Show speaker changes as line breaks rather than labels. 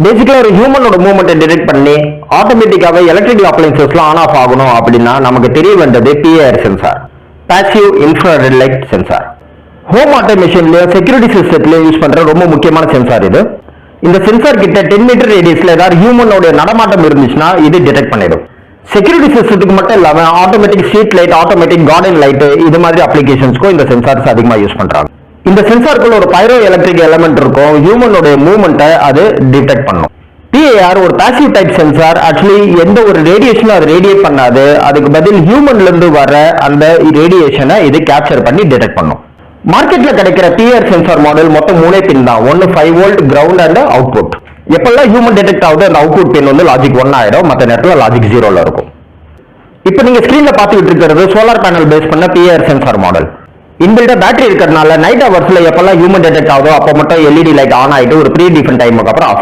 பேசிக்கலா ஒரு ஹியூமனோட மூவ்மெண்ட்டை டிடெக்ட் பண்ணி ஆட்டோமேட்டிக்காவே எலக்ட்ரிக்கல் அப்ளைன்சஸ்லாம் ஆன் ஆஃப் ஆகணும் அப்படின்னா நமக்கு தெரிய வேண்டியது PIR sensor, passive infrared light sensor. Home ஆட்டோமேஷன்லயும் செக்யூரிட்டி சிஸ்டத்திலயும் யூஸ் பண்ற ரொம்ப முக்கியமான சென்சார் இது. இந்த சென்சார் கிட்ட 10 மீட்டர் ரேடியஸ்ல ஏதாவது ஹியூமனோட நடமாட்டம் இருந்துச்சுன்னா இது டிடெக்ட் பண்ணிடும். செக்யூரிட்டி சிஸ்டத்துக்கு மட்டும் இல்லாம automatic street light, automatic garden light இது மாதிரி அப்ளிகேஷன்ஸ்க்கும் இந்த சென்சார்ஸ் அதிகமா யூஸ் பண்றாங்க. இந்த சென்சாருக்குள்ள ஒரு பைரோ எலக்ட்ரிக் எலமெண்ட் இருக்கும், ஹியூமனோட மூவ்மெண்ட்டை அது டிடெக்ட் பண்ணும். பிஐஆர் ஒரு பாசிவ் டைப் சென்சார். ஆக்சுவலி எந்த ஒரு ரேடியேஷனும் அது ரேடியேட் பண்ணாது, அதுக்கு பதில் ஹியூமன்ல இருந்து வர அந்த ரேடியேஷனை இது கேப்சர் பண்ணி டிடெக்ட் பண்ணும். மார்க்கெட்ல கிடைக்கிற பிஐஆர் சென்சார் மாடல் மொத்தம் 3 பின் தான். ஒன்னு 5 வோல்ட், கிரவுண்ட் அண்ட் அவுட்புட். எப்பெல்லாம் ஹியூமன் டிடெக்ட் ஆகுது அந்த அவுட்புட் பின் வந்து லாஜிக் 1 ஆயிடும், மற்ற நேரத்தில் லாஜிக் 0ல இருக்கும். இப்போ நீங்க ஸ்கிரீன்ல பார்த்துட்டு இருக்கிறது சோலார் பேனல் பேஸ் பண்ண பிஐஆர் சென்சார் மாடல். இன்பில்டா பேட்டரி இருக்கிறதுனால நைட் ஹவர்ஸ்ல எப்பெல்லாம் ஹியூமன் டிடெக்ட் ஆகுதோ அப்போ மட்டும் எல்இடி லைட் ஆன் ஆயிட்டு ஒரு ப்ரீ டிஃபன் டைமுக்கு அப்புறம் ஆஃப் ஆயிடும்.